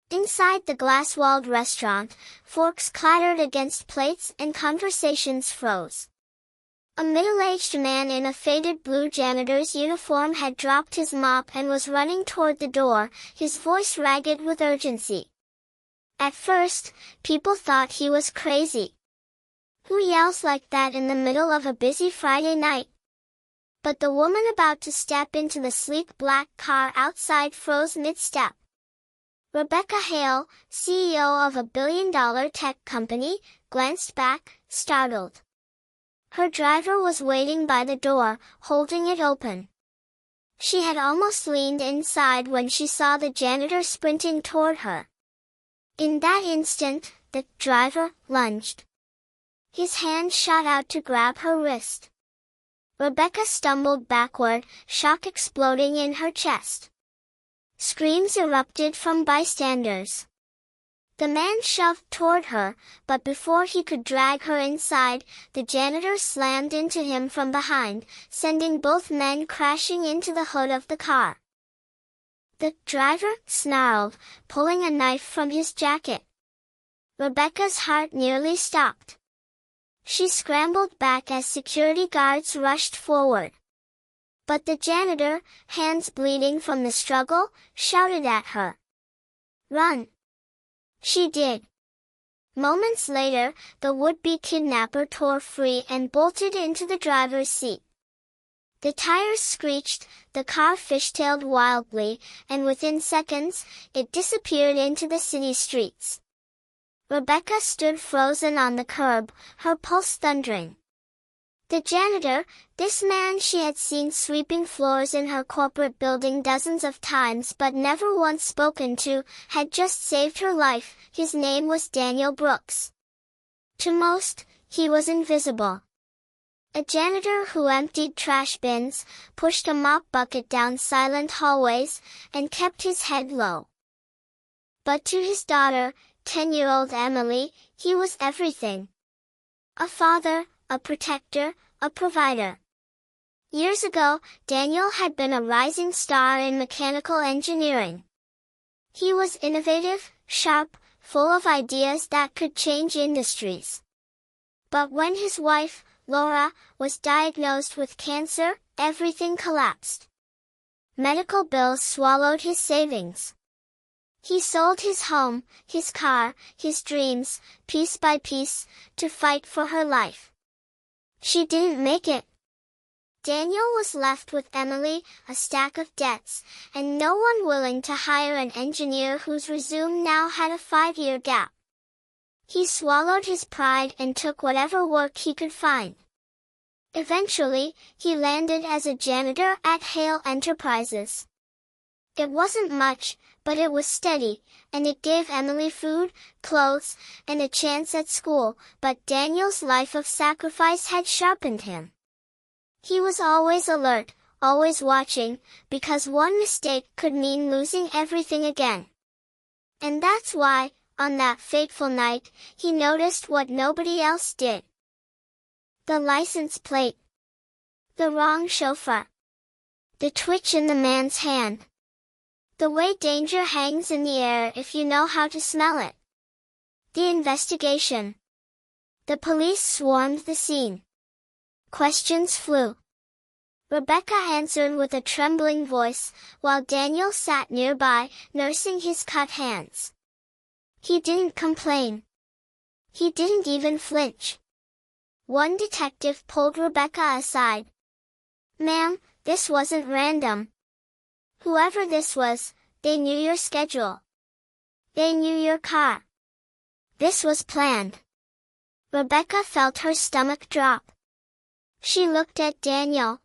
Inside the glass-walled restaurant, forks clattered against plates and conversations froze. A middle-aged man in a faded blue janitor's uniform had dropped his mop and was running toward the door, his voice ragged with urgency. At first, people thought he was crazy. Who yells like that in the middle of a busy Friday night? But the woman about to step into the sleek black car outside froze mid-step. Rebecca Hale, CEO of a billion-dollar tech company, glanced back, startled. Her driver was waiting by the door, holding it open. She had almost leaned inside when she saw the janitor sprinting toward her. In that instant, the driver lunged. His hand shot out to grab her wrist. Rebecca stumbled backward, shock exploding in her chest. Screams erupted from bystanders. The man shoved toward her, but before he could drag her inside, the janitor slammed into him from behind, sending both men crashing into the hood of the car. The driver snarled, pulling a knife from his jacket. Rebecca's heart nearly stopped. She scrambled back as security guards rushed forward. But the janitor, hands bleeding from the struggle, shouted at her. "Run!" She did. Moments later, the would-be kidnapper tore free and bolted into the driver's seat. The tires screeched, the car fishtailed wildly, and within seconds, it disappeared into the city streets. Rebecca stood frozen on the curb, her pulse thundering. The janitor, this man she had seen sweeping floors in her corporate building dozens of times but never once spoken to, had just saved her life. His name was Daniel Brooks. To most, he was invisible. A janitor who emptied trash bins, pushed a mop bucket down silent hallways, and kept his head low. But to his daughter, 10-year-old Emily, he was everything. A father, a protector, a provider. Years ago, Daniel had been a rising star in mechanical engineering. He was innovative, sharp, full of ideas that could change industries. But when his wife, Laura, was diagnosed with cancer, everything collapsed. Medical bills swallowed his savings. He sold his home, his car, his dreams, piece by piece, to fight for her life. She didn't make it. Daniel was left with Emily, a stack of debts, and no one willing to hire an engineer whose resume now had a 5-year gap. He swallowed his pride and took whatever work he could find. Eventually, he landed as a janitor at Hale Enterprises. It wasn't much, but it was steady, and it gave Emily food, clothes, and a chance at school, but Daniel's life of sacrifice had sharpened him. He was always alert, always watching, because one mistake could mean losing everything again. And that's why, on that fateful night, he noticed what nobody else did. The license plate. The wrong chauffeur. The twitch in the man's hand. The way danger hangs in the air if you know how to smell it. The investigation. The police swarmed the scene. Questions flew. Rebecca answered with a trembling voice, while Daniel sat nearby, nursing his cut hands. He didn't complain. He didn't even flinch. One detective pulled Rebecca aside. "Ma'am, this wasn't random. Whoever this was, they knew your schedule. They knew your car. This was planned." Rebecca felt her stomach drop. She looked at Daniel.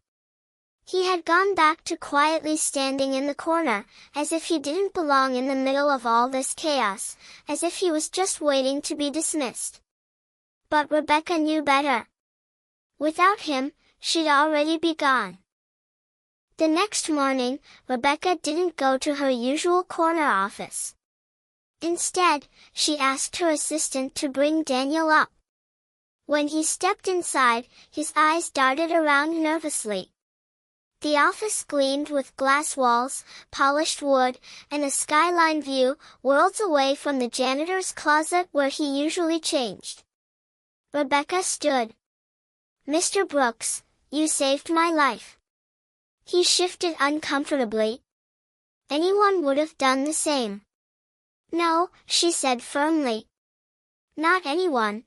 He had gone back to quietly standing in the corner, as if he didn't belong in the middle of all this chaos, as if he was just waiting to be dismissed. But Rebecca knew better. Without him, she'd already be gone. The next morning, Rebecca didn't go to her usual corner office. Instead, she asked her assistant to bring Daniel up. When he stepped inside, his eyes darted around nervously. The office gleamed with glass walls, polished wood, and a skyline view, worlds away from the janitor's closet where he usually changed. Rebecca stood. "Mr. Brooks, you saved my life." He shifted uncomfortably. "Anyone would have done the same." "No," she said firmly. "Not anyone.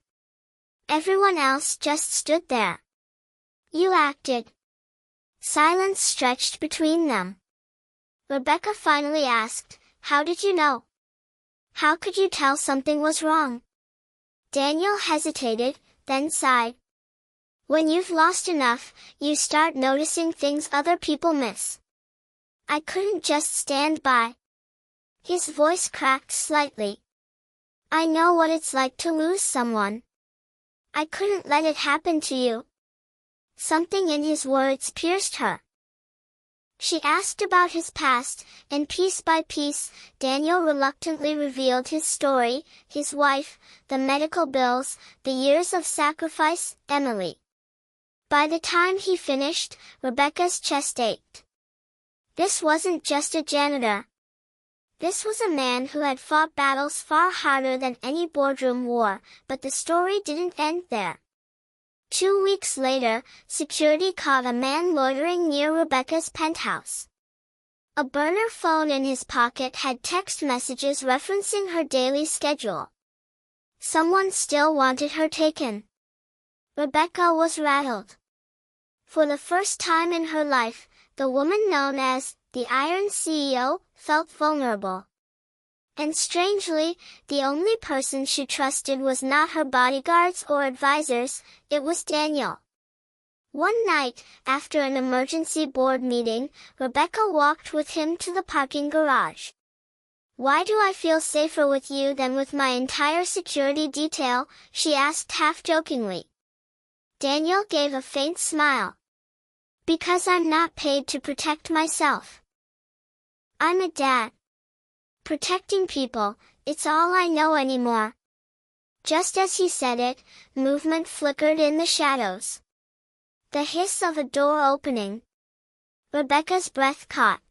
Everyone else just stood there. You acted." Silence stretched between them. Rebecca finally asked, "How did you know? How could you tell something was wrong?" Daniel hesitated, then sighed. "When you've lost enough, you start noticing things other people miss. I couldn't just stand by." His voice cracked slightly. "I know what it's like to lose someone. I couldn't let it happen to you." Something in his words pierced her. She asked about his past, and piece by piece, Daniel reluctantly revealed his story, his wife, the medical bills, the years of sacrifice, Emily. By the time he finished, Rebecca's chest ached. This wasn't just a janitor. This was a man who had fought battles far harder than any boardroom war, but the story didn't end there. 2 weeks later, security caught a man loitering near Rebecca's penthouse. A burner phone in his pocket had text messages referencing her daily schedule. Someone still wanted her taken. Rebecca was rattled. For the first time in her life, the woman known as the Iron CEO felt vulnerable. And strangely, the only person she trusted was not her bodyguards or advisors, it was Daniel. One night, after an emergency board meeting, Rebecca walked with him to the parking garage. "Why do I feel safer with you than with my entire security detail?" she asked half-jokingly. Daniel gave a faint smile. "Because I'm not paid to protect myself. I'm a dad. Protecting people, it's all I know anymore." Just as he said it, movement flickered in the shadows. The hiss of a door opening. Rebecca's breath caught.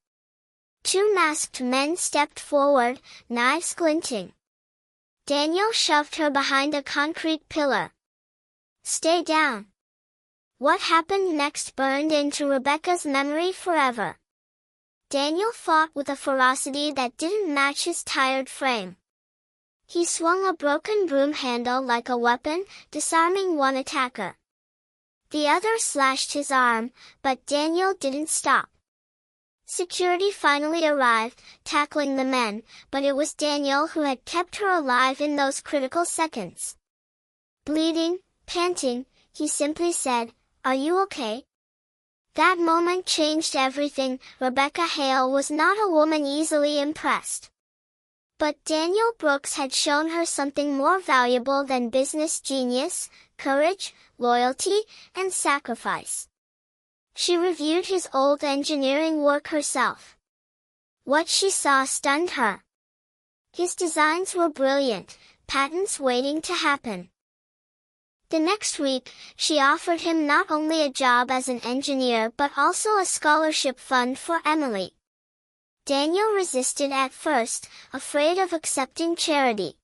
2 masked men stepped forward, knives glinting. Daniel shoved her behind a concrete pillar. "Stay down." What happened next burned into Rebecca's memory forever. Daniel fought with a ferocity that didn't match his tired frame. He swung a broken broom handle like a weapon, disarming one attacker. The other slashed his arm, but Daniel didn't stop. Security finally arrived, tackling the men, but it was Daniel who had kept her alive in those critical seconds. Bleeding, panting, he simply said, "Are you okay?" That moment changed everything. Rebecca Hale was not a woman easily impressed. But Daniel Brooks had shown her something more valuable than business genius, courage, loyalty, and sacrifice. She reviewed his old engineering work herself. What she saw stunned her. His designs were brilliant, patents waiting to happen. The next week, she offered him not only a job as an engineer but also a scholarship fund for Emily. Daniel resisted at first, afraid of accepting charity.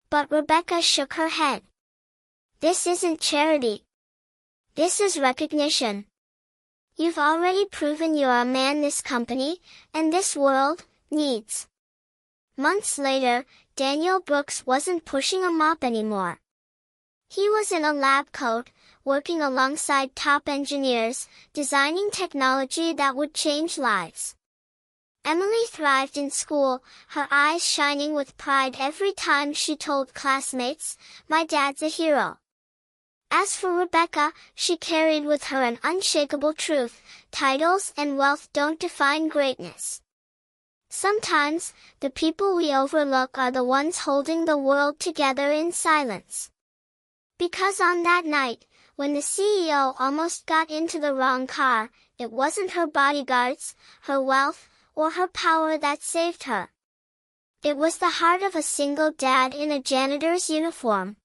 But Rebecca shook her head. "This isn't charity. This is recognition. You've already proven you're a man this company, and this world, needs." Months later, Daniel Brooks wasn't pushing a mop anymore. He was in a lab coat, working alongside top engineers, designing technology that would change lives. Emily thrived in school, her eyes shining with pride every time she told classmates, "My dad's a hero." As for Rebecca, she carried with her an unshakable truth: titles and wealth don't define greatness. Sometimes, the people we overlook are the ones holding the world together in silence. Because on that night, when the CEO almost got into the wrong car, it wasn't her bodyguards, her wealth, or her power that saved her. It was the heart of a single dad in a janitor's uniform.